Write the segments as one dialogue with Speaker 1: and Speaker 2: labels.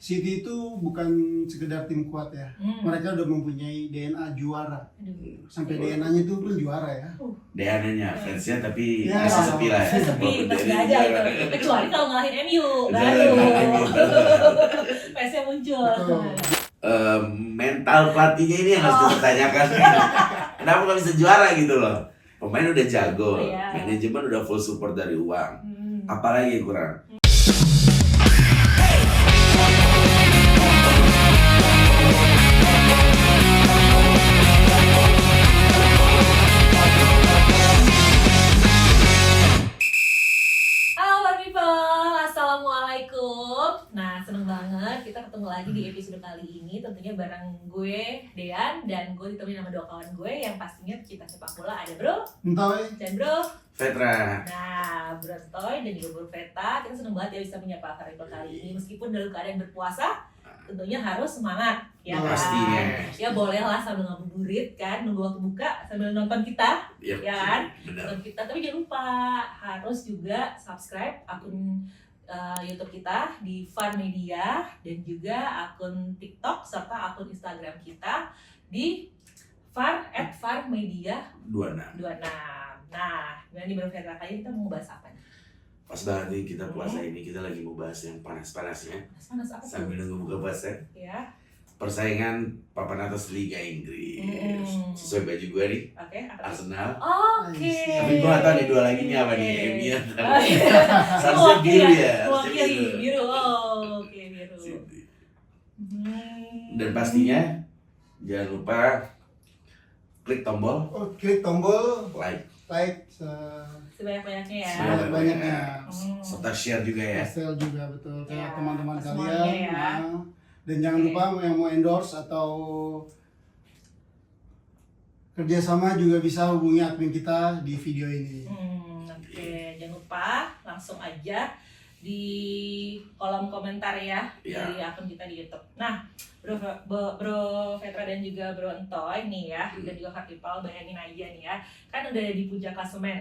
Speaker 1: City itu bukan sekedar tim kuat ya. Mereka udah mempunyai DNA juara. Sampai DNA-nya itu pun juara ya.
Speaker 2: DNA-nya fansnya tapi
Speaker 1: Ya.
Speaker 2: masih sepi lah. ya.
Speaker 3: Sepi,
Speaker 2: Walaupun
Speaker 3: pasti
Speaker 2: DNA
Speaker 3: aja
Speaker 2: juara.
Speaker 3: itu. Kecuali kalau ngalahin MU,
Speaker 2: Jangan
Speaker 3: baru
Speaker 2: kayak
Speaker 3: fansnya muncul.
Speaker 1: Betul.
Speaker 2: Mental pelatihnya ini yang harus dipertanyakan. Kenapa nggak bisa juara gitu loh? Pemain udah jago,
Speaker 3: Iya.
Speaker 2: manajemen udah full support dari uang. Apalagi yang kurang?
Speaker 3: Halo people, assalamualaikum. Nah, seneng banget kita ketemu lagi di episode kali ini. Tentunya bareng gue, Dean, dan gue ditemani sama dua kawan gue yang pastinya cinta sepak bola. Ada Bro
Speaker 1: Entoy.
Speaker 3: dan Bro.
Speaker 2: Vetra.
Speaker 3: Nah, Bro Toy dan juga Bro Veta, kita seneng banget ya bisa menyapa variabel kali ini. Meskipun dalam keadaan berpuasa, tentunya harus semangat, ya kan?
Speaker 2: Pastinya.
Speaker 3: Ya bolehlah sambil ngabuburit kan, nunggu waktu buka sambil nonton kita,
Speaker 2: Ya,
Speaker 3: ya kan?
Speaker 2: benar.
Speaker 3: Nonton kita. Tapi jangan lupa harus juga subscribe akun YouTube kita di Far Media dan juga akun TikTok serta akun Instagram kita di @farmedia
Speaker 2: 26.
Speaker 3: 26. Nah, di Bro Vetra kali ini kita mau bahas apa nih?
Speaker 2: Pas banget nih kita puasa ini, kita lagi mau bahas yang panas-panasnya
Speaker 3: Panas apa tuh?
Speaker 2: sambil nunggu buka puasa.
Speaker 3: Ya,
Speaker 2: Persaingan papan atas Liga Inggris. Sesuai baju gue nih,
Speaker 3: oke. Apa tuh?
Speaker 2: Arsenal.
Speaker 3: Oke.
Speaker 2: Tapi gue gak tau nih dua lagi nih apa nih, MU kan.
Speaker 3: Oh, iya.
Speaker 2: Seharusnya biru ya, harusnya
Speaker 3: Mewakili
Speaker 2: biru.
Speaker 3: biru. Oh, oke biru.
Speaker 2: City.
Speaker 3: Hmm.
Speaker 2: Dan pastinya jangan lupa klik tombol
Speaker 1: Oh, klik tombol
Speaker 2: like
Speaker 3: Sebanyak-banyaknya ya.
Speaker 1: sebanyak-banyaknya.
Speaker 2: serta share juga ya.
Speaker 1: Share juga betul ke
Speaker 3: Ya,
Speaker 1: teman-teman
Speaker 3: semuanya
Speaker 1: kalian.
Speaker 3: ya.
Speaker 1: Nah, dan jangan
Speaker 3: Oke.
Speaker 1: lupa yang mau endorse atau kerjasama juga bisa hubungi admin kita di video ini.
Speaker 3: Oke, jangan lupa langsung aja di kolom komentar ya,
Speaker 2: Ya.
Speaker 3: di akun kita di YouTube. Nah, Bro Vetra dan juga Bro Entoy nih ya, dan juga Kak Ipal, bayangin aja nih ya, kan udah di puncak klasemen,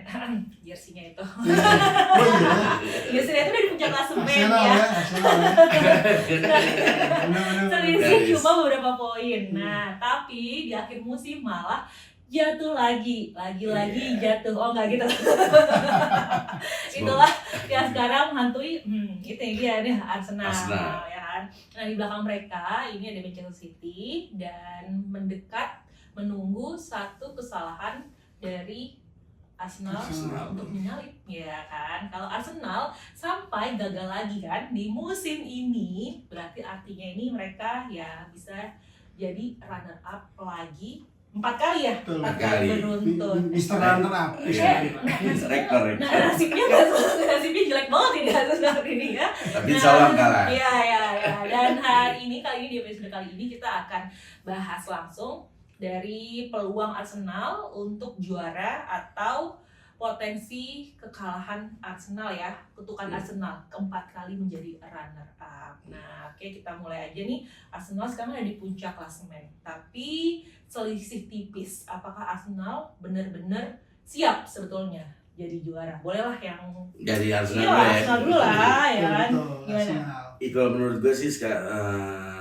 Speaker 3: jersinya itu.
Speaker 1: Oh iya,
Speaker 3: Jersinya itu udah di puncak klasemen
Speaker 1: Arsenal
Speaker 3: ya.
Speaker 1: ya, Arsenal ya. Benar-benar.
Speaker 3: Selisih
Speaker 2: Garis.
Speaker 3: cuma beberapa poin. Nah, tapi di akhir musim malah jatuh lagi
Speaker 2: Iya.
Speaker 3: jatuh. Oh enggak gitu. Itulah yang sekarang menghantui itu dia nih Arsenal,
Speaker 2: Arsenal.
Speaker 3: ya kan. Nah, di belakang mereka ini ada Manchester City dan menunggu satu kesalahan dari Arsenal untuk menyalip, ya kan. Kalau Arsenal sampai gagal lagi kan di musim ini, berarti artinya ini mereka ya bisa jadi runner up lagi 4 kali ya,
Speaker 1: Betul.
Speaker 3: 4 kali beruntun.
Speaker 1: Mister Runner Up.
Speaker 3: Iya.
Speaker 2: Rekor ya.
Speaker 3: Nah, nasibnya jelek banget ini Arsenal ini ya.
Speaker 2: Tapi insya Allah kalah.
Speaker 3: Iya. Dan kali ini di episode kali ini kita akan bahas langsung dari peluang Arsenal untuk juara atau potensi kekalahan Arsenal ya, kutukan Arsenal keempat kali menjadi runner up. Nah, oke, kita mulai aja nih. Arsenal sekarang ada di puncak klasemen, tapi selisih tipis. Apakah Arsenal benar-benar siap sebetulnya jadi juara? Bolehlah yang
Speaker 2: Dari Arsenal
Speaker 3: iya,
Speaker 2: dulu ya.
Speaker 3: Arsenal dulu lah ya kan.
Speaker 1: Betul,
Speaker 3: Gimana?
Speaker 1: Arsenal.
Speaker 2: Kalau menurut gue sih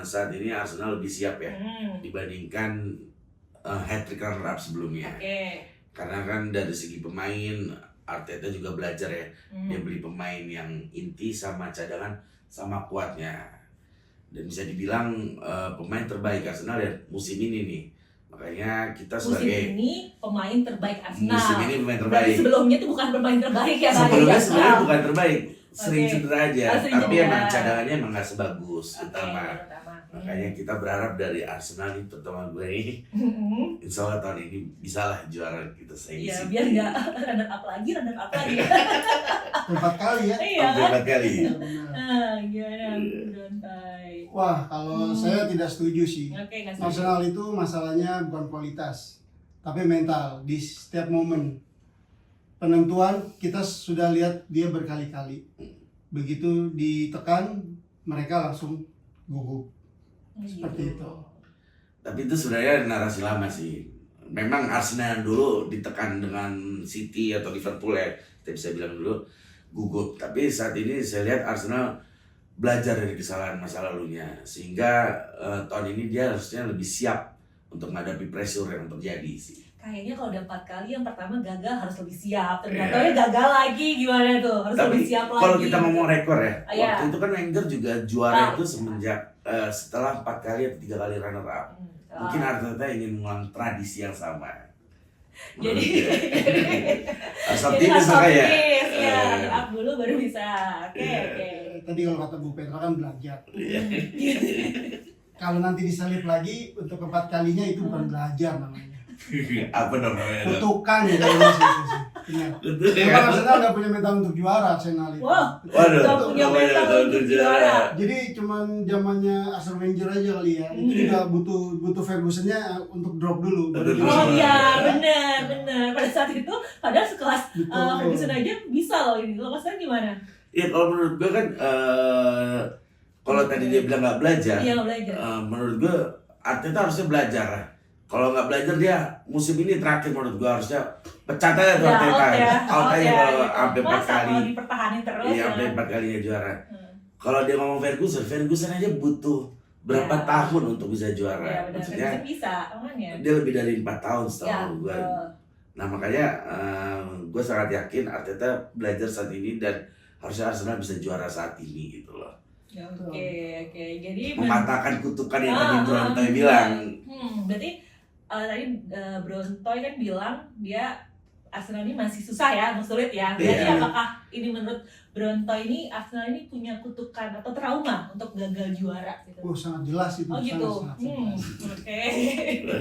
Speaker 2: saat ini Arsenal lebih siap ya dibandingkan hat-trick runner-up sebelumnya.
Speaker 3: Oke.
Speaker 2: Karena kan dari segi pemain, Arteta juga belajar ya. Dia beli pemain yang inti sama cadangan sama kuatnya. Dan bisa dibilang pemain terbaik Arsenal ya musim ini nih. Makanya kita
Speaker 3: Musim
Speaker 2: sebagai
Speaker 3: ini pemain terbaik Arsenal.
Speaker 2: musim ini pemain
Speaker 3: Berarti
Speaker 2: terbaik.
Speaker 3: sebelumnya itu bukan pemain terbaik ya
Speaker 2: Sebelumnya
Speaker 3: Arsenal.
Speaker 2: sebenarnya bukan terbaik, sering
Speaker 3: Oke.
Speaker 2: cedera aja.
Speaker 3: Oh, sering
Speaker 2: Tapi
Speaker 3: cedera.
Speaker 2: emang cadangannya emang nggak sebagus
Speaker 3: Oke,
Speaker 2: utama.
Speaker 3: utama.
Speaker 2: Makanya kita berharap dari Arsenal nih, terutama gue nih, insya Allah tahun ini bisa lah juara kita saing
Speaker 3: Iya,
Speaker 2: sih.
Speaker 3: biar nggak runner up lagi.
Speaker 1: 4 kali ya.
Speaker 3: Iya
Speaker 2: Sampai
Speaker 3: kan?
Speaker 2: 4 kali.
Speaker 1: Iya, benar.
Speaker 3: Nah, gimana Dontai?
Speaker 1: Wah, kalau saya tidak setuju sih.
Speaker 3: Oke, nggak setuju.
Speaker 1: Arsenal itu masalahnya bukan kualitas, tapi mental di setiap momen. Penentuan kita sudah lihat dia berkali-kali. Begitu ditekan, mereka langsung gugup. Seperti itu.
Speaker 2: Tapi itu sebenarnya narasi lama sih. Memang Arsenal dulu ditekan dengan City atau Liverpool ya, kita bisa bilang dulu gugup. Tapi saat ini saya lihat Arsenal belajar dari kesalahan masa lalunya, sehingga tahun ini dia harusnya lebih siap untuk menghadapi pressure yang terjadi sih.
Speaker 3: Kayaknya kalau udah 4 kali, yang pertama gagal harus lebih siap. Ternyata gagal lagi, gimana tuh? Harus
Speaker 2: Tapi
Speaker 3: lebih siap lagi.
Speaker 2: kalau kita ngomong rekor ya,
Speaker 3: Iya.
Speaker 2: waktu itu kan Wenger juga juara itu semenjak setelah 4 kali atau 3 kali runner up. Mungkin Arteta ingin mengulang tradisi yang sama.
Speaker 3: Jadi
Speaker 2: harus optimis lah ya.
Speaker 3: Runner up dulu baru bisa. Oke.
Speaker 1: Tadi kalau kata Bu Petra kan belajar.
Speaker 2: Iya.
Speaker 1: Kalau nanti disalip lagi untuk keempat kalinya itu bukan belajar namanya.
Speaker 2: Apa namanya?
Speaker 1: Kutukan ya kayaknya sih itu sih. Ingat. Memang Arsenal nggak punya mental untuk juara Arsenal itu.
Speaker 3: Wow.
Speaker 2: Waduh,
Speaker 3: Nggak punya mental untuk juara.
Speaker 1: Jadi cuman zamannya Arsene Wenger aja kali ya. Itu juga butuh Ferguson-nya untuk drop dulu. baru
Speaker 2: Betul.
Speaker 1: juara.
Speaker 3: Oh iya, benar. Pada saat itu, padahal sekelas
Speaker 1: Betul.
Speaker 3: Ferguson aja bisa loh ini. Lo maksudnya gimana?
Speaker 2: Ya kalau menurut gue kan kalau tadi dia bilang nggak belajar,
Speaker 3: Iya, nggak belajar.
Speaker 2: menurut gue Arteta harusnya belajar. Kalau nggak belajar dia musim ini terakhir menurut gue harusnya pecat aja tuh Arteta. Out aja kalau sampai 4
Speaker 3: Masa
Speaker 2: kali.
Speaker 3: kalau dipertahanin terus
Speaker 2: Iya,
Speaker 3: ya?
Speaker 2: sampai 4 kalinya juara.
Speaker 3: Hmm.
Speaker 2: Kalau dia ngomong Ferguson aja butuh berapa
Speaker 3: Ya.
Speaker 2: tahun untuk bisa juara.
Speaker 3: Iya, benar.
Speaker 2: Maksudnya
Speaker 3: Ferguson bisa, makanya.
Speaker 2: dia lebih dari 4 tahun
Speaker 3: Ya,
Speaker 2: setahu gue.
Speaker 3: betul.
Speaker 2: Nah makanya gue sangat yakin Arteta belajar saat ini dan harusnya Arsenal bisa juara saat ini gitu loh.
Speaker 3: Ya, Oke. Jadi
Speaker 2: Mematahkan kutukan yang tadi
Speaker 3: Ah,
Speaker 2: Brontoy bilang.
Speaker 3: Berarti tadi Brontoy kan bilang dia Arsenal ini masih susah ya, sulit ya. Berarti
Speaker 2: Iya.
Speaker 3: apakah ini menurut Brontoy ini Arsenal ini punya kutukan atau trauma untuk gagal juara gitu?
Speaker 1: Oh sangat jelas itu.
Speaker 3: Oh gitu.
Speaker 1: Sangat jelas.
Speaker 3: Oke.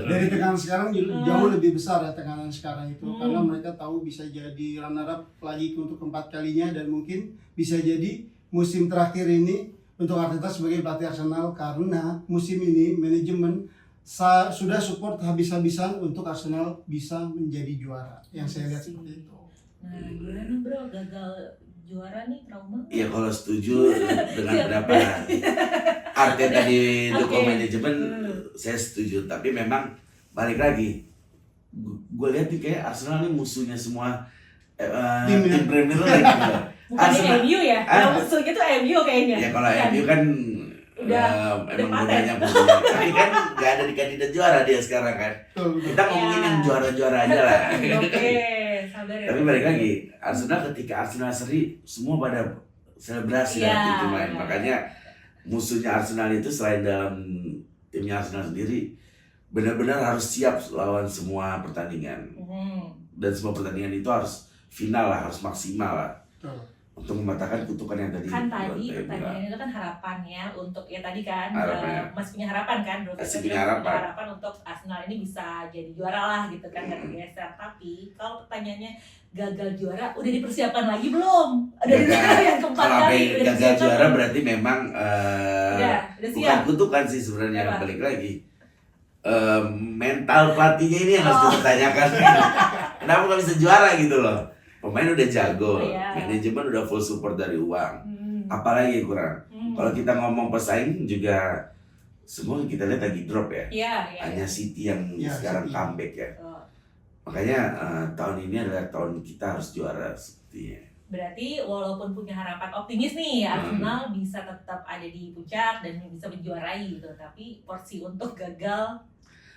Speaker 1: Dari tekanan sekarang jauh lebih besar ya tekanan sekarang itu karena
Speaker 3: Hmm.
Speaker 1: mereka tahu bisa jadi runner up lagi untuk keempat kalinya dan mungkin bisa jadi musim terakhir ini untuk Arteta sebagai pelatih Arsenal karena musim ini manajemen sudah support habis-habisan untuk Arsenal bisa menjadi juara yang saya lihat seperti itu.
Speaker 3: Nah, gimana bro, gagal juara nih trauma?
Speaker 2: Iya kalau setuju dengan pendapat Arteta di dukung
Speaker 3: Oke.
Speaker 2: manajemen saya setuju. Tapi memang balik lagi gue lihat nih kayak Arsenal ini musuhnya semua
Speaker 1: Tim ya.
Speaker 2: tim Premier League gitu.
Speaker 3: Bukannya
Speaker 2: Arsenal-
Speaker 3: MU ya? Yang musuhnya tuh MU kayaknya.
Speaker 2: Ya kalau
Speaker 3: Kan?
Speaker 2: MU kan
Speaker 3: Udah
Speaker 2: emang
Speaker 3: paten.
Speaker 2: banyak musuhnya. Tapi kan gak ada di kandidat juara dia sekarang kan.
Speaker 1: Betul.
Speaker 2: Kita ngomongin
Speaker 3: Ya.
Speaker 2: yang juara-juara aja lah.
Speaker 3: Oke, sabar ya.
Speaker 2: Tapi balik lagi, Arsenal ketika Arsenal seri semua pada selebrasi
Speaker 3: Iya,
Speaker 2: dan tim lain.
Speaker 3: iya.
Speaker 2: Makanya musuhnya Arsenal itu selain dalam timnya Arsenal sendiri benar-benar harus siap lawan semua pertandingan. Dan semua pertandingan itu harus final lah, harus maksimal lah
Speaker 1: Betul.
Speaker 2: untuk mematahkan kutukan yang tadi.
Speaker 3: Kan tadi
Speaker 2: Brontoy bilang.
Speaker 3: pertanyaan itu kan harapannya untuk ya tadi kan
Speaker 2: Harapannya.
Speaker 3: Mas punya harapan kan Bro
Speaker 2: Masih
Speaker 3: Fitri
Speaker 2: punya harapan.
Speaker 3: harapan untuk Arsenal ini bisa jadi juara lah gitu kan dari geser. Tapi kalau pertanyaannya gagal juara udah dipersiapkan lagi belum? Udah
Speaker 2: Gagal.
Speaker 3: yang keempat
Speaker 2: Kalau
Speaker 3: kali
Speaker 2: sampai
Speaker 3: udah
Speaker 2: gagal
Speaker 3: disiapkan
Speaker 2: juara
Speaker 3: belum?
Speaker 2: berarti memang
Speaker 3: udah
Speaker 2: bukan
Speaker 3: siap.
Speaker 2: kutukan sih sebenarnya.
Speaker 3: Apa?
Speaker 2: Balik lagi mental pelatihnya ini yang harus
Speaker 3: Oh.
Speaker 2: dipertanyakan. Kenapa nggak bisa juara gitu loh? Pemain udah jago,
Speaker 3: Iya.
Speaker 2: manajemen udah full support dari uang.
Speaker 3: Hmm.
Speaker 2: Apalagi yang kurang?
Speaker 3: Hmm.
Speaker 2: Kalau kita ngomong pesaing juga semua kita lihat lagi drop ya.
Speaker 3: Iya.
Speaker 2: Hanya City yang
Speaker 1: Ya,
Speaker 2: sekarang
Speaker 1: City.
Speaker 2: comeback ya.
Speaker 3: Oh.
Speaker 2: Makanya tahun ini adalah tahun kita harus juara sepertinya.
Speaker 3: Berarti walaupun punya harapan optimis nih Arsenal bisa tetap ada di puncak dan bisa menjuarai gitu, tapi porsi untuk gagal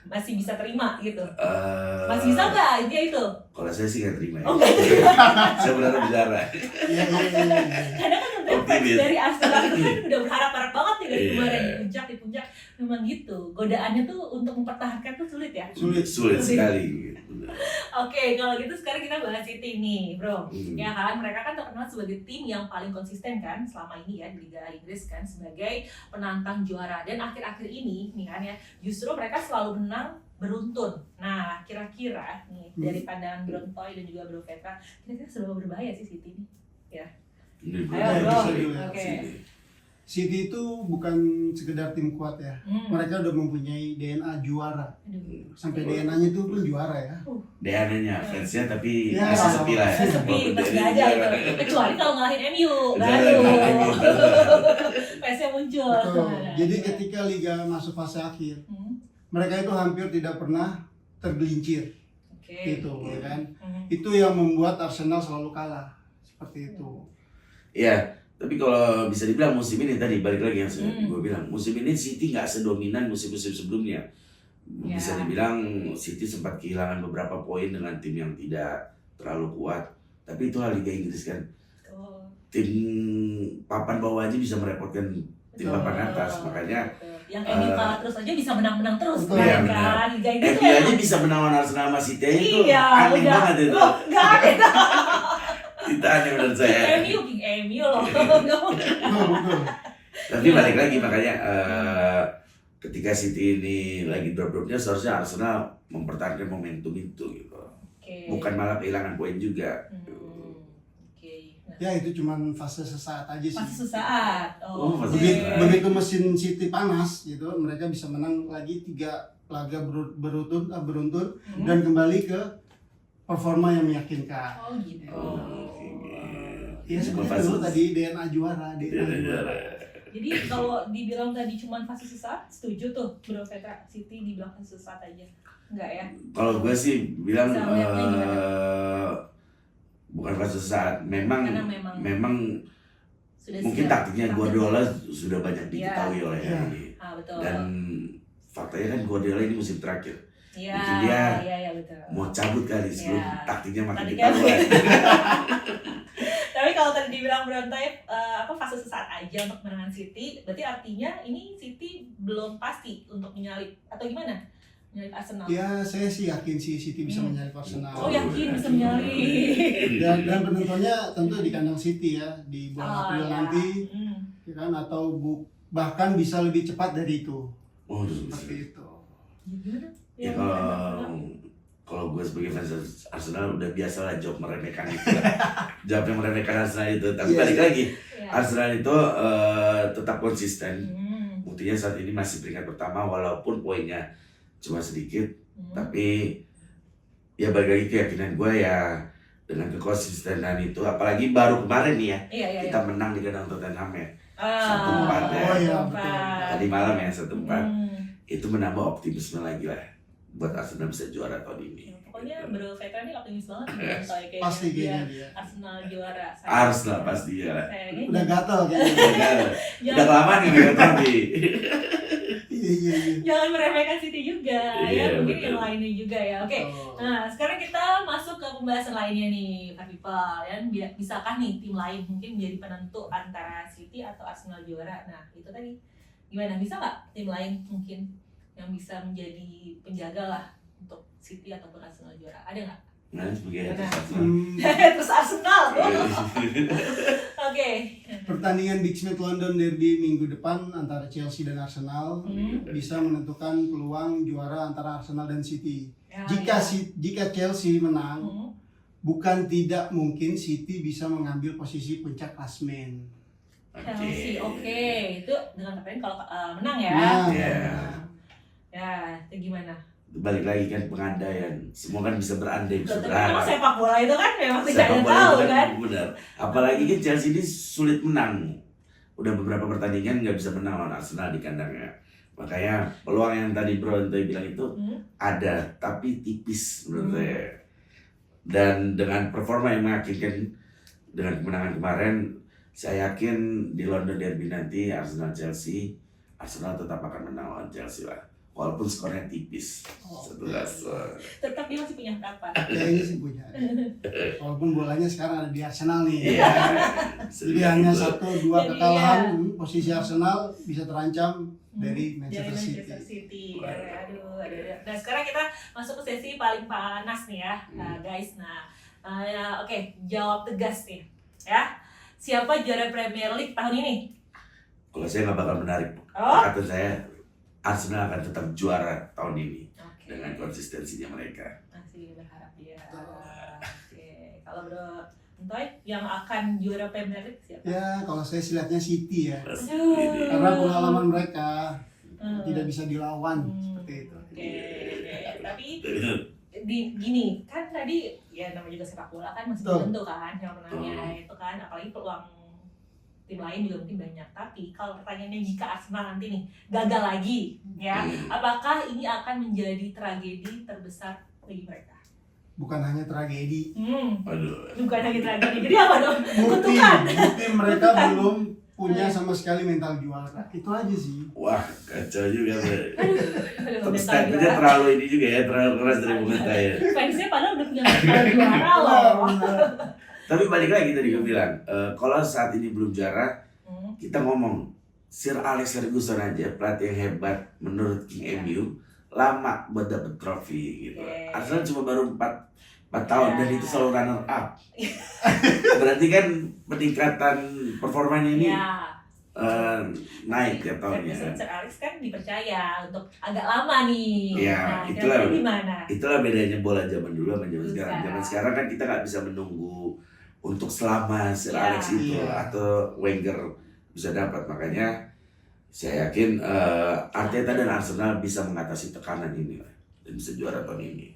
Speaker 3: masih bisa terima gitu. Masih bisa nggak intinya itu?
Speaker 2: Kalau saya sih nggak terima ya.
Speaker 3: Oh, nggak terima.
Speaker 2: Saya benar bicara.
Speaker 1: Iya.
Speaker 3: Karena kan sebenarnya fans
Speaker 2: Optimis.
Speaker 3: dari Arsenal itu kan udah berharap-harap banget nih dari
Speaker 2: Iya.
Speaker 3: kemarin di puncak memang gitu. Godaannya tuh untuk mempertahankan tuh sulit ya.
Speaker 2: Sulit sekali.
Speaker 3: Oke, kalau gitu sekarang kita bahas City nih, Bro.
Speaker 2: Hmm.
Speaker 3: Ya kan, mereka kan terkenal sebagai tim yang paling konsisten kan selama ini ya di Liga Inggris kan sebagai penantang juara. Dan akhir-akhir ini nih kan ya, justru mereka selalu menang beruntun. Nah, kira-kira nih dari pandangan Brontoy dan juga Bro Petra, kira-kira seberapa berbahaya sih City ini?
Speaker 2: Ini
Speaker 3: Ayo,
Speaker 1: Ya,
Speaker 3: Bro.
Speaker 1: bisa dilihat.
Speaker 3: Oke.
Speaker 1: City itu bukan sekedar tim kuat ya. Mereka udah mempunyai DNA juara.
Speaker 3: Aduh.
Speaker 1: Sampai DNA-nya itu pun juara ya.
Speaker 2: DNA-nya fansnya tapi
Speaker 1: Ya.
Speaker 2: masih sepi lah.
Speaker 3: Saya sepi, masih
Speaker 2: Jadi
Speaker 3: aja
Speaker 2: juara.
Speaker 3: gitu. Kecuali kalau ngalahin MU,
Speaker 2: Jangan
Speaker 3: baru
Speaker 2: MU.
Speaker 3: PS-nya muncul.
Speaker 1: Betul. Jadi ketika liga masuk fase akhir, mereka itu hampir tidak pernah tergelincir.
Speaker 3: Oke.
Speaker 1: Itu ya kan. Itu yang membuat Arsenal selalu kalah. Seperti itu.
Speaker 2: Iya, Tapi kalau bisa dibilang musim ini tadi balik lagi yang
Speaker 3: Hmm.
Speaker 2: gue bilang, musim ini City nggak sedominan musim-musim sebelumnya. Bisa
Speaker 3: Ya.
Speaker 2: dibilang City sempat kehilangan beberapa poin dengan tim yang tidak terlalu kuat. Tapi itulah Liga Inggris kan.
Speaker 3: Betul.
Speaker 2: Tim papan bawah aja bisa merepotkan tim
Speaker 3: Betul.
Speaker 2: papan atas. Makanya
Speaker 3: Betul. Yang MU kalah terus aja bisa menang-menang terus
Speaker 1: Betul.
Speaker 3: kan,
Speaker 2: Iya,
Speaker 3: kan? Liga Inggris
Speaker 2: MU
Speaker 3: tuh
Speaker 2: aja
Speaker 3: emang-
Speaker 2: bisa menang lawan Arsenal sama City itu
Speaker 3: Iya,
Speaker 2: aneh
Speaker 3: udah.
Speaker 2: banget itu.
Speaker 3: Loh, nggak aneh.
Speaker 2: Itu aneh menurut saya.
Speaker 3: MU loh. Nggak mau.
Speaker 1: Betul.
Speaker 2: Tapi balik lagi makanya ketika City ini lagi drop-dropnya seharusnya Arsenal mempertahankan momentum itu gitu.
Speaker 3: Oke.
Speaker 2: Bukan malah kehilangan poin juga.
Speaker 3: Oke. Nah,
Speaker 1: Ya itu cuman fase sesaat aja sih.
Speaker 3: masih sesaat.
Speaker 2: Oh,
Speaker 3: Oke.
Speaker 2: masih
Speaker 1: Begitu,
Speaker 2: sesaat.
Speaker 1: begitu mesin City panas gitu, mereka bisa menang lagi 3 laga beruntun
Speaker 3: Hmm.
Speaker 1: dan kembali ke performa yang meyakinkan.
Speaker 3: Oh gitu.
Speaker 1: Ya seperti itu tadi DNA juara, DNA juara.
Speaker 3: Jadi kalau dibilang tadi cuman fase sesaat, setuju tuh Bro Petra, City dibilang fase sesaat aja. Enggak ya?
Speaker 2: Kalau gue sih bilang
Speaker 3: Bisa melihatnya gimana?
Speaker 2: bukan fase saat. Memang
Speaker 3: Karena memang sudah
Speaker 2: mungkin
Speaker 3: siap.
Speaker 2: taktiknya Guardiola sudah banyak diketahui oleh
Speaker 1: Iya.
Speaker 2: ini.
Speaker 3: Betul.
Speaker 2: Dan faktanya kan Guardiola ini musim terakhir.
Speaker 3: Iya,
Speaker 2: mungkin dia
Speaker 3: iya betul.
Speaker 2: Mau cabut kali sebelum
Speaker 3: Iya.
Speaker 2: taktiknya makin
Speaker 3: Taktiknya
Speaker 2: ketahuan.
Speaker 3: Tapi kalau tadi dibilang Brontype fase sesaat aja untuk kemenangan City, berarti artinya ini City belum pasti untuk menyalip atau gimana? Menyalip Arsenal.
Speaker 1: Ya saya sih yakin sih City bisa menyalip Arsenal.
Speaker 3: Oh yakin bisa menyalip.
Speaker 1: Dan penentunya tentu di kandang City ya di bulan April
Speaker 3: iya.
Speaker 1: nanti,
Speaker 3: Hmm.
Speaker 1: ya kan, atau bahkan bisa lebih cepat dari itu.
Speaker 2: Oh,
Speaker 1: Seperti itu.
Speaker 3: Gimana?
Speaker 2: ya kalau gue sebagai fans Arsenal udah biasa lah jawab meremehkan itu. Jawabnya meremehkan Arsenal itu. Tapi
Speaker 1: Iya,
Speaker 2: balik
Speaker 1: iya.
Speaker 2: lagi,
Speaker 3: Iya.
Speaker 2: Arsenal itu tetap konsisten.
Speaker 3: Hmm.
Speaker 2: Buktinya saat ini masih peringkat pertama walaupun poinnya cuma sedikit.
Speaker 3: Hmm.
Speaker 2: Tapi ya balik lagi keyakinan gue ya dengan kekonsistenan itu. Apalagi baru kemarin nih ya
Speaker 3: Iya.
Speaker 2: kita menang di kandang Tottenham ya.
Speaker 3: Ah,
Speaker 2: 1-4 ya.
Speaker 1: Oh, iya,
Speaker 3: empat.
Speaker 2: Tadi malam ya 1-4.
Speaker 3: Hmm.
Speaker 2: Itu menambah optimisme lagi lah buat Arsenal bisa juara tahun ini.
Speaker 3: Pokoknya Bro Petra ini optimis banget nih kayaknya.
Speaker 1: Pasti
Speaker 3: Dia
Speaker 1: kayaknya dia.
Speaker 3: Arsenal juara.
Speaker 2: Arsenal pasti ya.
Speaker 3: Sayangnya
Speaker 1: Udah gatel kayaknya.
Speaker 2: Udah
Speaker 3: jangan,
Speaker 2: kelamaan nggak megang trofi.
Speaker 1: Iya.
Speaker 3: jangan meremehkan City juga
Speaker 2: Iya,
Speaker 3: ya, mungkin
Speaker 2: betul.
Speaker 3: yang lainnya juga ya. Oke.
Speaker 1: Oh.
Speaker 3: Nah, sekarang kita masuk ke pembahasan lainnya nih, Pak People. Ya, bisakah nih tim lain mungkin menjadi penentu antara City atau Arsenal juara? Nah, itu tadi gimana? Bisa nggak tim lain mungkin yang bisa menjadi penjaga lah untuk City ataupun Arsenal juara? Ada nggak?
Speaker 2: Nah, sebagai
Speaker 3: Mana?
Speaker 2: Arsenal.
Speaker 3: Terus Arsenal.
Speaker 2: Iya.
Speaker 3: Oke.
Speaker 1: Pertandingan Big Match London Derby minggu depan antara Chelsea dan Arsenal bisa menentukan peluang juara antara Arsenal dan City.
Speaker 3: Ya,
Speaker 1: Jika Chelsea menang,
Speaker 3: Hmm.
Speaker 1: bukan tidak mungkin City bisa mengambil posisi puncak klasemen.
Speaker 3: Chelsea, oke. Itu dengan katakan kalau menang ya.
Speaker 1: Nah,
Speaker 2: Iya.
Speaker 3: Ya, itu gimana?
Speaker 2: Balik lagi kan pengandaian. Semua kan bisa berandai, bisa
Speaker 3: Tapi memang
Speaker 2: berharap.
Speaker 3: sepak bola itu kan memang tidak
Speaker 2: Sepak
Speaker 3: ada
Speaker 2: bola
Speaker 3: tahu
Speaker 2: itu
Speaker 3: kan.
Speaker 2: benar. Apalagi kan Chelsea ini sulit menang. Udah beberapa pertandingan nggak bisa menang lawan Arsenal di kandangnya. Makanya peluang yang tadi Bro Ente bilang itu ada, tapi tipis menurut saya. Dan dengan performa yang meyakinkan dengan kemenangan kemarin, saya yakin di London Derby nanti Arsenal tetap akan menang lawan Chelsea lah. Walaupun skornya tipis,
Speaker 3: Oh.
Speaker 2: 11.
Speaker 3: Tetap dia masih punya harapan.
Speaker 1: Kayaknya sih punya. Walaupun bolanya sekarang ada di Arsenal nih.
Speaker 2: Iya.
Speaker 1: Jadi hanya 1-2
Speaker 3: Jadi,
Speaker 1: kekalahan, posisi Arsenal bisa terancam dari
Speaker 3: Dari
Speaker 1: Manchester City.
Speaker 3: Manchester City. Aduh. Nah, sekarang kita masuk ke sesi paling panas nih ya, guys. Nah, oke, jawab tegas nih, ya. Siapa juara Premier League tahun ini?
Speaker 2: Kalau saya nggak bakal menarik,
Speaker 3: Oh,
Speaker 2: kata saya Arsenal akan tetap juara tahun ini
Speaker 3: oke.
Speaker 2: dengan konsistensinya mereka.
Speaker 3: Masih berharap dia. Oke, kalau Bro Entoy yang akan juara Premier League siapa?
Speaker 1: Ya, kalau saya sih lihatnya City ya.
Speaker 3: Aduh.
Speaker 1: Karena pengalaman mereka
Speaker 3: Hmm.
Speaker 1: tidak bisa dilawan
Speaker 3: Hmm.
Speaker 1: seperti itu.
Speaker 3: Oke. Tapi gini kan tadi ya namanya juga sepak bola kan masih
Speaker 1: Betul.
Speaker 3: belum tentu kan yang menangnya itu kan, apalagi peluang tim lain juga mungkin banyak. Tapi kalau pertanyaannya jika Arsenal nanti nih gagal lagi ya, apakah ini akan menjadi tragedi terbesar bagi mereka?
Speaker 1: bukan hanya tragedi.
Speaker 2: Aduh.
Speaker 3: Bukan lagi tragedi. Jadi apa dong?
Speaker 1: Bukti
Speaker 3: Kutukan.
Speaker 1: mereka belum punya sama sekali mental juara. Itu aja sih.
Speaker 2: Wah, kacau juga.
Speaker 3: Aduh, mental
Speaker 2: Statementnya
Speaker 3: juara.
Speaker 2: terlalu ini juga ya, terlalu keras dari Bung Neta ya.
Speaker 3: Fansnya padahal udah punya mental juara loh.
Speaker 2: Tapi balik lagi tadi gue bilang, kalau saat ini belum juara,
Speaker 3: Hmm.
Speaker 2: kita ngomong Sir Alex Ferguson aja pelatih yang hebat menurut King MU, lama buat dapet trofi gitu.
Speaker 3: Oke.
Speaker 2: Arsenal cuma baru 4 tahun
Speaker 3: Ya.
Speaker 2: dan itu selalu runner up. Berarti kan peningkatan performanya ini
Speaker 3: Ya.
Speaker 2: naik ya tahunnya.
Speaker 3: Sir Alex kan dipercaya untuk agak lama nih.
Speaker 2: Iya,
Speaker 3: Nah,
Speaker 2: itulah.
Speaker 3: kira-kira gimana?
Speaker 2: Itulah bedanya bola zaman dulu sama zaman sekarang.
Speaker 3: Bisa.
Speaker 2: Zaman sekarang kan kita nggak bisa menunggu untuk selama Sir
Speaker 3: Ya.
Speaker 2: Alex itu
Speaker 1: Iya.
Speaker 2: atau Wenger bisa dapat. Makanya saya yakin Arteta dan Arsenal bisa mengatasi tekanan ini lah, dan bisa juara tahun ini.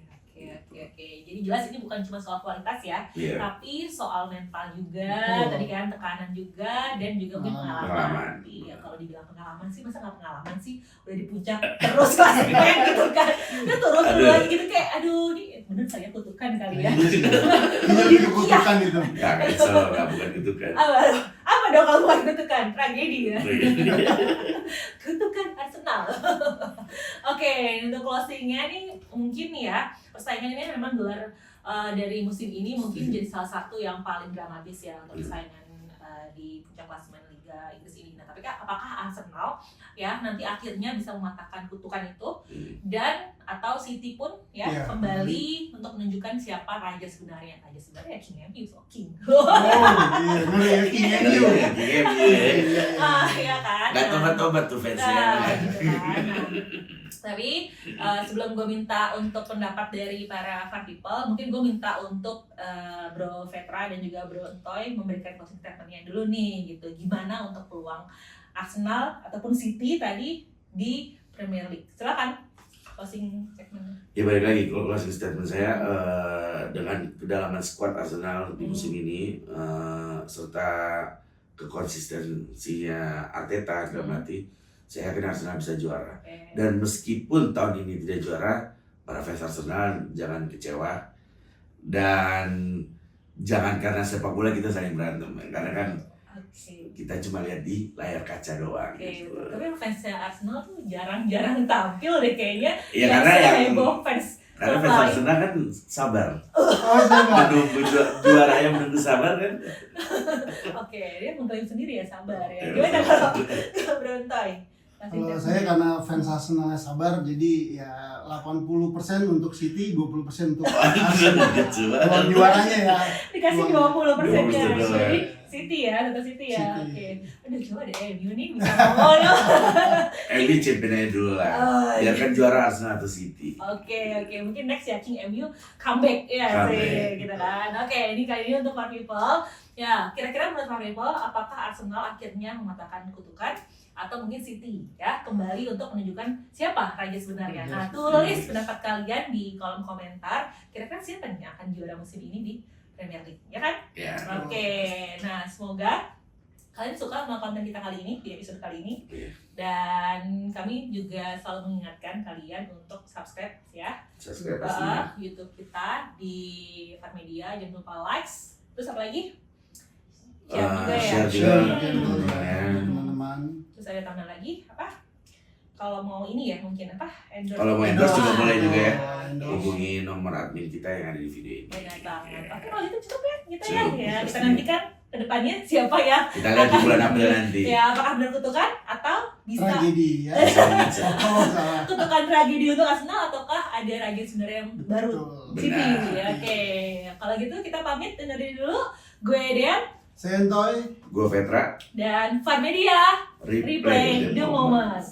Speaker 3: Oke. Jadi jelas ini bukan cuma soal kualitas ya,
Speaker 2: Iya.
Speaker 3: tapi soal mental juga,
Speaker 1: Betul.
Speaker 3: tadi kan tekanan juga, dan juga mungkin
Speaker 1: Pengalaman.
Speaker 3: pengalaman. Iya, kalau dibilang pengalaman sih, masa nggak pengalaman sih? Udah di puncak terus klasemen gitu kan, udah turun duluan gitu kayak, aduh, ini bener saya kutukan kali ya.
Speaker 1: Ini lebih kutukan itu.
Speaker 2: Nggak cancel, nggak bukan gitu kan.
Speaker 3: Apa dong kalau bukan kutukan? Tragedi ya. Kutukan Arsenal. Oke, untuk closingnya nih mungkin nih ya, persaingan ini memang gelar dari musim ini mungkin jadi salah satu yang paling dramatis ya untuk persaingan di puncak klasemen Liga Inggris ini. Nah, tapi apakah Arsenal ya nanti akhirnya bisa mematahkan kutukan itu dan atau City pun ya
Speaker 1: Iya.
Speaker 3: kembali untuk menunjukkan siapa raja sebenarnya. Raja sebenarnya King MU, so King.
Speaker 1: Oh, iya, ngeri ya, King MU.
Speaker 3: Ya kan.
Speaker 2: Nggak tobat-tobat tuh fansnya.
Speaker 3: Nah, gitu kan. Nah, tapi sebelum gue minta untuk pendapat dari para fan people, mungkin gue minta untuk Bro Vetra dan juga Bro Entoy memberikan closing statement-nya dulu nih gitu. Gimana untuk peluang Arsenal ataupun City tadi di Premier League? Silakan closing statement.
Speaker 2: Ya balik lagi, kalau closing statement saya dengan kedalaman squad Arsenal di musim ini serta kekonsistensinya Arteta dalam arti saya yakin Arsenal bisa juara.
Speaker 3: Oke.
Speaker 2: Dan meskipun tahun ini tidak juara, para fans Arsenal jangan kecewa dan jangan karena sepak bola kita saling berantem, karena kan
Speaker 3: Oke.
Speaker 2: kita cuma lihat di layar kaca doang.
Speaker 3: Oke,
Speaker 2: Gitu.
Speaker 3: tapi fansnya Arsenal tuh jarang-jarang tampil deh kayaknya.
Speaker 2: Ya karena yang
Speaker 3: heboh fans
Speaker 2: karena
Speaker 3: klub
Speaker 2: fans
Speaker 3: lain.
Speaker 2: Arsenal kan sabar,
Speaker 1: Oh, sama.
Speaker 2: menunggu juara yang menunggu sabar kan.
Speaker 3: Oke, dia mengklaim sendiri ya sabar ya.
Speaker 2: Ya,
Speaker 3: Gimana
Speaker 2: sabar.
Speaker 3: kalau Brontoy?
Speaker 1: Kalau saya karena fans Arsenal sabar, jadi ya 80% untuk City, 20% untuk Arsenal.
Speaker 2: Gitu
Speaker 1: Kalau
Speaker 2: banget.
Speaker 1: juaranya ya.
Speaker 3: Dikasih 20% ya.
Speaker 2: 20% doang.
Speaker 3: Jadi City ya, tetap City ya.
Speaker 1: City.
Speaker 3: Oke. Aduh, coba deh MU nih bisa ngomong loh.
Speaker 2: MU champion aja dulu lah.
Speaker 3: Oh,
Speaker 2: Biar kan juara Arsenal atau City.
Speaker 3: Oke, mungkin next ya King MU comeback ya
Speaker 2: Comeback.
Speaker 3: sih, gitu kan. Oke, ini kali ini untuk Farm People. Ya, kira-kira menurut Farm People, apakah Arsenal akhirnya mematahkan kutukan atau mungkin City ya kembali untuk menunjukkan siapa raja sebenarnya. Nah, tulis pendapat kalian di kolom komentar. Kira-kira siapa nih yang akan juara musim ini di Premier League, ya kan?
Speaker 2: Ya.
Speaker 3: Oke, nah semoga kalian suka sama konten kita kali ini di episode kali ini.
Speaker 2: Iya.
Speaker 3: Dan kami juga selalu mengingatkan kalian untuk subscribe ya
Speaker 2: Subscribe pastinya.
Speaker 3: YouTube kita di Farmedia. Jangan lupa likes. Terus apa lagi? Share juga ya.
Speaker 2: Share juga
Speaker 1: Share
Speaker 2: ke
Speaker 1: gitu
Speaker 2: teman-teman
Speaker 1: ya,
Speaker 2: ya.
Speaker 1: teman-teman.
Speaker 3: Terus ada tambahan lagi apa? Kalau mau ini ya mungkin apa? Endorse.
Speaker 2: Kalau mau endorse juga
Speaker 3: Ah,
Speaker 2: boleh juga ya.
Speaker 1: Endorse.
Speaker 2: Hubungi nomor admin kita yang ada di video ini.
Speaker 3: Benar banget. Oke, kalau gitu cukup ya kita
Speaker 2: Cukup,
Speaker 3: ya. Kita
Speaker 2: pastinya.
Speaker 3: nantikan ke depannya siapa ya.
Speaker 2: Kita lihat di bulan April nanti.
Speaker 3: Ya, apakah benar kutukan atau bisa
Speaker 1: Tragedi ya.
Speaker 2: Bisa.
Speaker 1: Oh, salah.
Speaker 3: kutukan tragedi untuk Arsenal ataukah ada raja sebenarnya yang baru
Speaker 1: Betul.
Speaker 3: City
Speaker 2: Benar.
Speaker 3: ya. Oke, kalau gitu kita pamit undur diri dulu. Gue Dean
Speaker 1: Saya Entoy.
Speaker 2: Gue Vetra.
Speaker 3: dan Farmedia
Speaker 2: Replay
Speaker 3: Replay the moment.